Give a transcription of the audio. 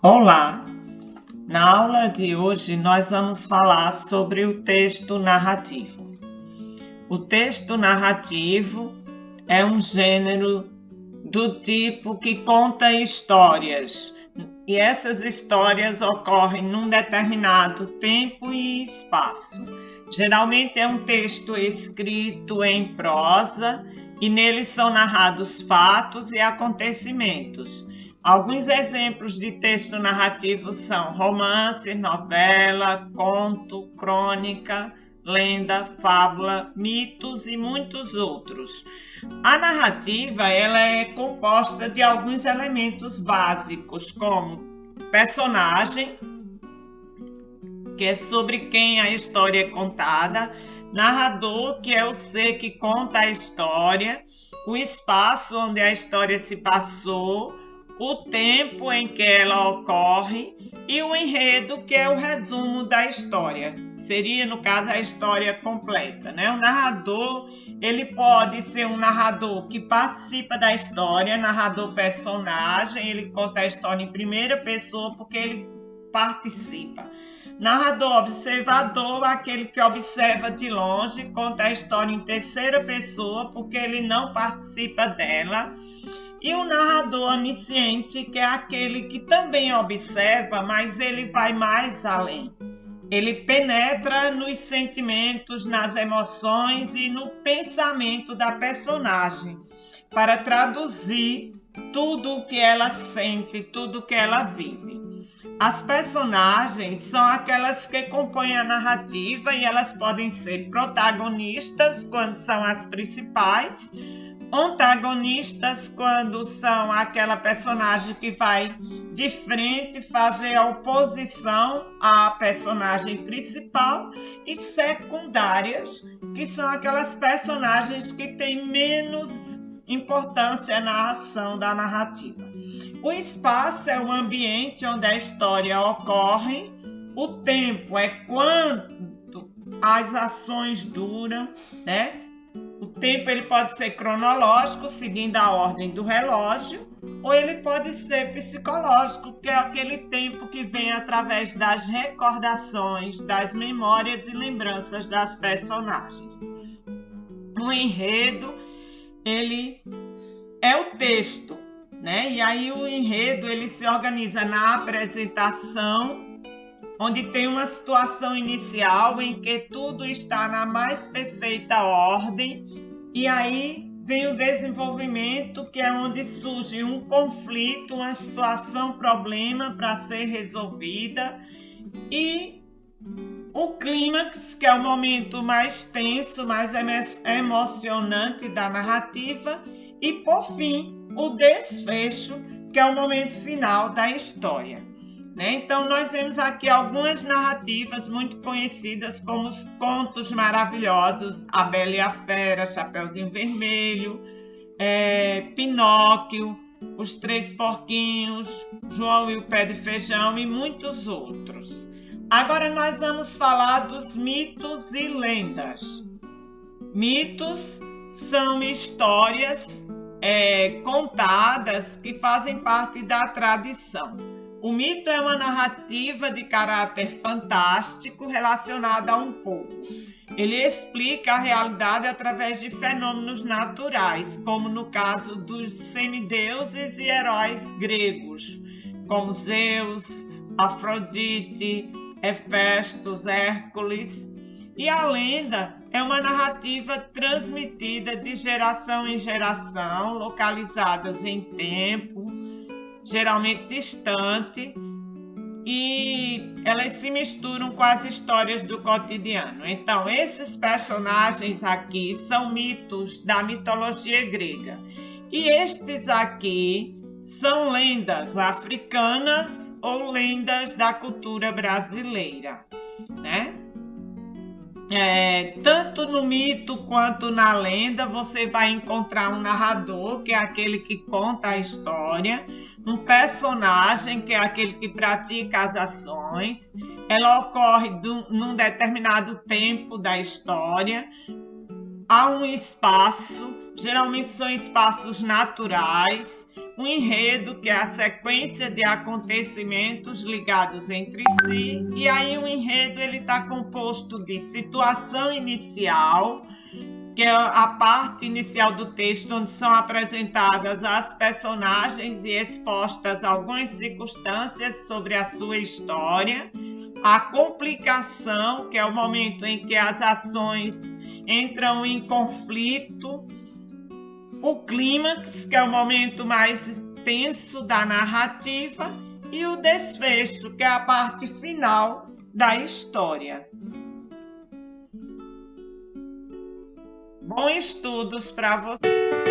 Olá! Na aula de hoje nós vamos falar sobre o texto narrativo. O texto narrativo é um gênero do tipo que conta histórias, e essas histórias ocorrem num determinado tempo e espaço. Geralmente é um texto escrito em prosa e nele são narrados fatos e acontecimentos. Alguns exemplos de texto narrativo são romance, novela, conto, crônica, lenda, fábula, mitos e muitos outros. A narrativa ela é composta de alguns elementos básicos, como personagem, que é sobre quem a história é contada, narrador, que é o ser que conta a história, o espaço onde a história se passou, o tempo em que ela ocorre e o enredo, que é o resumo da história. Seria, no caso, a história completa, né? O narrador, ele pode ser um narrador que participa da história, narrador personagem, ele conta a história em primeira pessoa porque ele participa. Narrador observador, aquele que observa de longe, conta a história em terceira pessoa porque ele não participa dela. E o narrador onisciente, que é aquele que também observa, mas ele vai mais além. Ele penetra nos sentimentos, nas emoções e no pensamento da personagem, para traduzir tudo o que ela sente, tudo o que ela vive. As personagens são aquelas que compõem a narrativa e elas podem ser protagonistas, quando são as principais, antagonistas, quando são aquela personagem que vai de frente fazer a oposição à personagem principal, e secundárias, que são aquelas personagens que têm menos importância na ação da narrativa. O espaço é o ambiente onde a história ocorre, o tempo é quando as ações duram, né? O tempo ele pode ser cronológico, seguindo a ordem do relógio, ou ele pode ser psicológico, que é aquele tempo que vem através das recordações, das memórias e lembranças das personagens. O enredo, ele é o texto, né? E aí o enredo ele se organiza na apresentação, onde tem uma situação inicial em que tudo está na mais perfeita ordem, e aí vem o desenvolvimento, que é onde surge um conflito, uma situação, problema para ser resolvida, e o clímax, que é o momento mais tenso, mais emocionante da narrativa, e por fim, o desfecho, que é o momento final da história. Então, nós vemos aqui algumas narrativas muito conhecidas, como os contos maravilhosos, A Bela e a Fera, Chapeuzinho Vermelho, Pinóquio, Os Três Porquinhos, João e o Pé de Feijão e muitos outros. Agora nós vamos falar dos mitos e lendas. Mitos são histórias contadas que fazem parte da tradição. O mito é uma narrativa de caráter fantástico relacionada a um povo. Ele explica a realidade através de fenômenos naturais, como no caso dos semideuses e heróis gregos, como Zeus, Afrodite, Hefestos, Hércules. E a lenda é uma narrativa transmitida de geração em geração, localizadas em tempo, geralmente distante, e elas se misturam com as histórias do cotidiano. Então, esses personagens aqui são mitos da mitologia grega, e estes aqui são lendas africanas ou lendas da cultura brasileira, né? Tanto no mito quanto na lenda você vai encontrar um narrador, que é aquele que conta a história, um personagem, que é aquele que pratica as ações, ela ocorre num determinado tempo da história, há um espaço, geralmente são espaços naturais, um enredo, que é a sequência de acontecimentos ligados entre si, e aí o enredo ele está composto de situação inicial, que é a parte inicial do texto, onde são apresentadas as personagens e expostas algumas circunstâncias sobre a sua história, a complicação, que é o momento em que as ações entram em conflito, o clímax, que é o momento mais tenso da narrativa, e o desfecho, que é a parte final da história. Bons estudos para você!